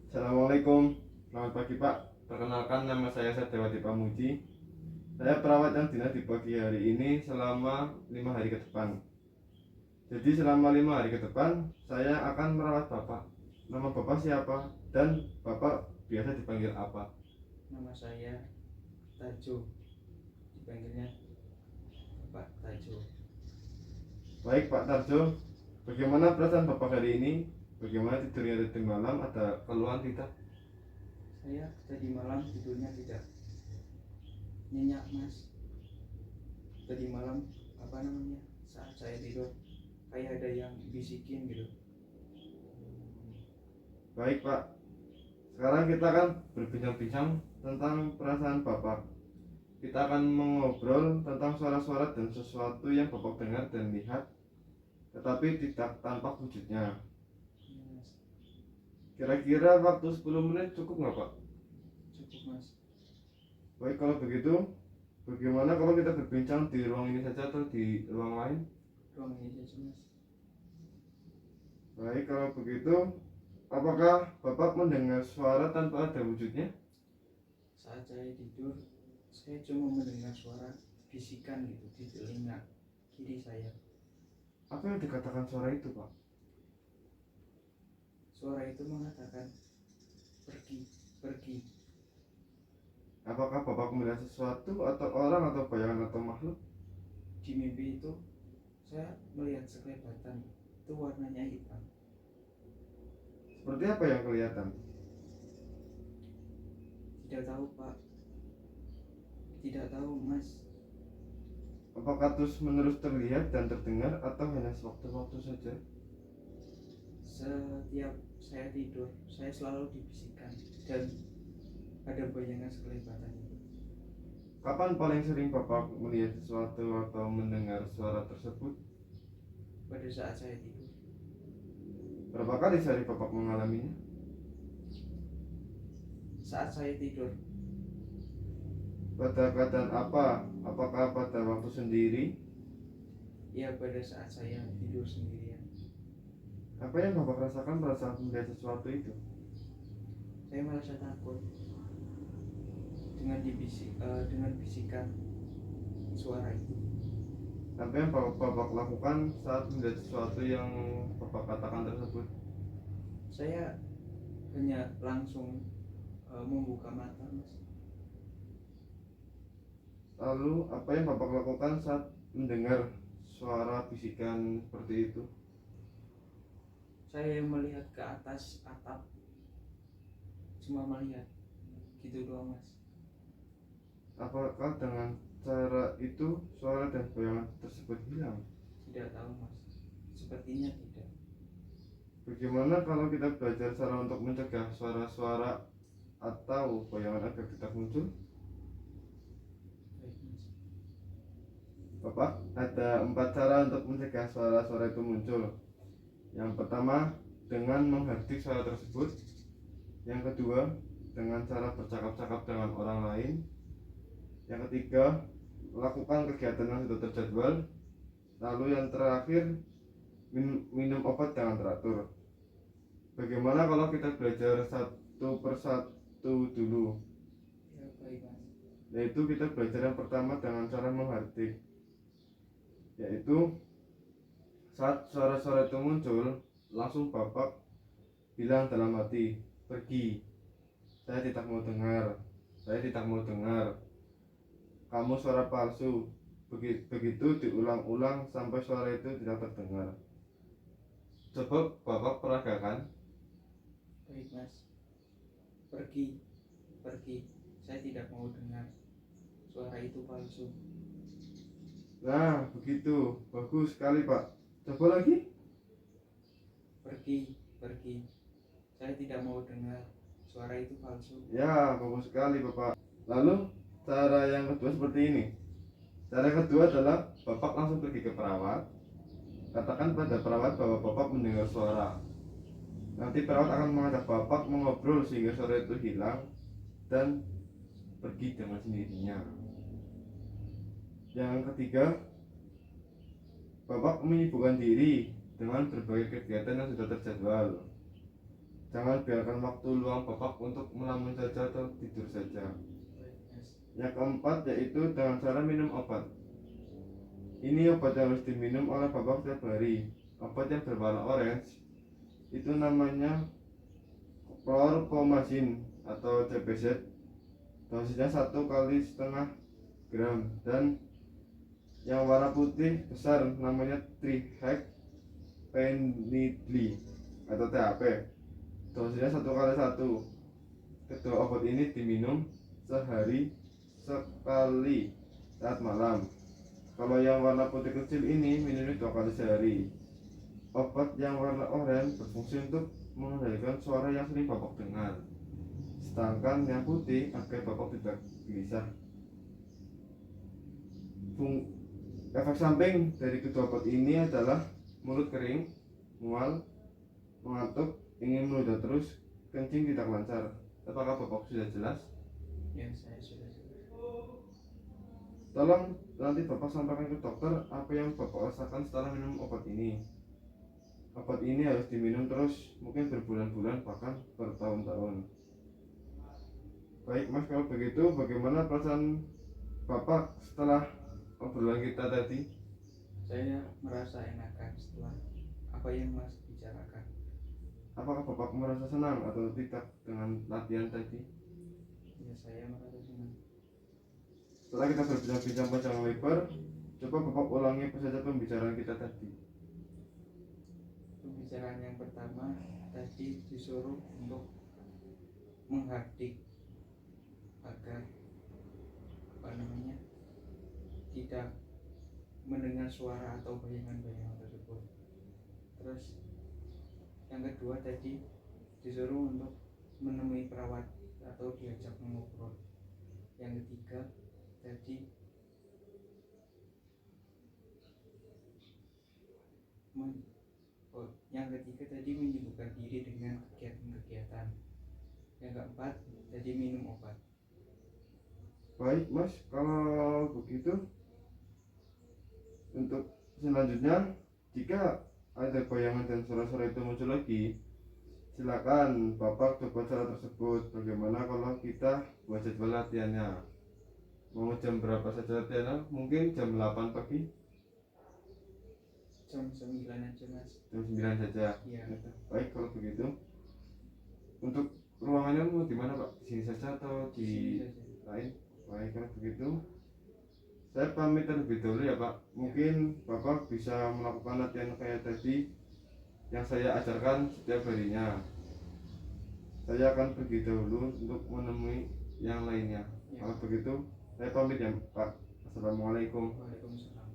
Assalamualaikum, selamat pagi Pak. Perkenalkan, nama saya Satyawati Pamuji. Saya perawat yang dinas di pagi hari ini selama 5 hari ke depan. Jadi selama 5 hari ke depan saya akan merawat Bapak. Nama Bapak siapa dan Bapak biasa dipanggil apa? Nama saya Tajo, dipanggilnya Bapak Tajo. Baik Pak Tarjo, bagaimana perasaan Bapak hari ini? Bagaimana tidurnya tadi malam? Ada keluhan tidak? Saya tadi malam tidurnya tidak nyenyak, Mas. Tadi malam saat saya tidur kayak ada yang bisikin gitu. Baik Pak, sekarang kita akan berbincang-bincang tentang perasaan Bapak. Kita akan mengobrol tentang suara-suara dan sesuatu yang Bapak dengar dan lihat, tetapi tidak tampak wujudnya. Iya, Mas. Kira-kira waktu 10 menit cukup nggak Pak? Cukup, Mas. Baik, kalau begitu, bagaimana kalau kita berbincang di ruang ini saja atau di ruang lain? Ruang ini saja, Mas. Baik, kalau begitu, apakah Bapak mendengar suara tanpa ada wujudnya? Saat saya tidur, saya cuma mendengar suara bisikan gitu di telinga kiri saya. Apa yang dikatakan suara itu Pak? Suara itu mengatakan pergi, pergi. Apakah Bapak melihat sesuatu atau orang atau bayangan atau makhluk? Di mimpi itu saya melihat sekelebatan, itu warnanya hitam. Seperti apa yang kelihatan? Tidak tahu, Pak. Tidak tahu, Mas. Apakah terus menerus terlihat dan terdengar atau hanya sewaktu-waktu saja? Setiap saya tidur, saya selalu dibisikkan dan ada bayangan sekelebatan itu. Kapan paling sering Bapak melihat sesuatu atau mendengar suara tersebut? Pada saat saya tidur, Berapa kali sehari Bapak mengalaminya? saat saya tidur, Pada keadaan apa? Apakah pada waktu sendiri? ya pada saat saya tidur sendirian. Apa yang Bapak rasakan pada saat melihat sesuatu itu? Saya merasa takut dengan dengan bisikan suara itu. Apa yang Bapak lakukan saat melihat sesuatu yang Bapak katakan tersebut? Saya hanya langsung membuka mata, Mas. Lalu apa yang Bapak lakukan saat mendengar suara bisikan seperti itu? Saya melihat ke atas atap, cuma melihat gitu doang, Mas. Apakah dengan cara itu suara dan bayangan tersebut hilang? Tidak tahu, Mas. Sepertinya tidak. Bagaimana kalau kita belajar cara untuk mencegah suara-suara atau bayangan agar tidak muncul? Baik, Mas. Bapak, ada 4 cara untuk mencegah suara-suara itu muncul. Yang pertama, dengan menghardik suara tersebut. Yang kedua, dengan cara bercakap-cakap dengan orang lain. Yang ketiga, melakukan kegiatan yang sudah terjadwal. Lalu yang terakhir, minum obat dengan teratur. Bagaimana kalau kita belajar satu persatu dulu? Ya, baik, Mas. Yaitu kita belajar yang pertama dengan cara menghardik. Yaitu saat suara-suara itu muncul, langsung Bapak bilang dalam hati, pergi. Saya tidak mau dengar. Saya tidak mau dengar. Kamu suara palsu. Begitu diulang-ulang sampai suara itu tidak terdengar. Coba Bapak peragakan. Baik, Mas. Pergi, pergi. Saya tidak mau dengar. Suara itu palsu. Nah, begitu. Bagus sekali, Pak. Coba lagi. Pergi, pergi. Saya tidak mau dengar. Suara itu palsu. Ya, bagus sekali, Bapak. Lalu, cara yang kedua seperti ini. Cara kedua adalah Bapak langsung pergi ke perawat. Katakan pada perawat bahwa Bapak mendengar suara. Nanti perawat akan mengajak Bapak mengobrol sehingga suara itu hilang dan pergi dengan sendirinya. Yang ketiga, Bapak menyibukkan diri dengan berbagai kegiatan yang sudah terjadwal. Jangan biarkan waktu luang Bapak untuk melamun saja atau tidur saja. Baik, Mas. Yang keempat yaitu dengan cara minum obat. Ini obat yang harus diminum oleh Bapak setiap hari. Obat yang berwarna orange itu namanya chlorpromazine atau CBZ. Dosisnya 1,5 gram, dan yang warna putih besar namanya trihexyphenidyl atau THP. Dosisnya 1 kali 1. Kedua obat ini diminum sehari sekali saat malam. Kalau yang warna putih kecil ini minumnya 2 kali sehari. Obat yang warna oranye berfungsi untuk mengendalikan suara yang sering Bapak dengar, sedangkan yang putih agar Bapak tidak gelisah. Efek samping dari kedua obat ini adalah mulut kering, mual, mengantuk, ingin meludah terus, kencing tidak lancar. Apakah Bapak sudah jelas? Yang saya sudah jelas. Tolong nanti Bapak sampaikan ke dokter apa yang Bapak rasakan setelah minum obat ini. Obat ini harus diminum terus, mungkin berbulan-bulan bahkan bertahun-tahun. Baik Mas, kalau begitu bagaimana perasaan Bapak setelah obrolan kita tadi? Saya merasa enakan setelah apa yang Mas bicarakan. Apakah Bapak merasa senang atau tidak dengan latihan tadi? Ya, saya merasa senang. Setelah kita berbincang-bincang panjang lebar, coba Bapak ulangi apa saja pembicaraan kita tadi. Pembicaraan yang pertama tadi disuruh untuk menghardik agar tidak mendengar suara atau bayangan-bayangan tersebut. Terus yang kedua tadi disuruh untuk menemui perawat atau diajak mengobrol. Yang ketiga tadi menyibukkan diri dengan kegiatan-kegiatan. Yang keempat tadi minum obat. Baik Mas, kalau begitu untuk selanjutnya, jika ada bayangan dan suara-suara itu muncul lagi, silakan Bapak coba cara tersebut. Bagaimana kalau kita buat jadwal latihannya? Mau jam berapa saja latihannya? Mungkin jam 8 pagi? Jam 9 aja Mas. Jam 9 saja? Iya. Baik, kalau begitu untuk ruangannya mau di mana Pak? Di sini saja atau di Sini saja. lain? Baik, kalau begitu saya pamit terlebih dahulu ya Pak. Mungkin Bapak bisa melakukan latihan kayak tadi yang saya ajarkan setiap harinya. Saya akan pergi dahulu untuk menemui yang lainnya. Ya. Kalau begitu saya pamit ya Pak. Assalamualaikum. Waalaikumsalam.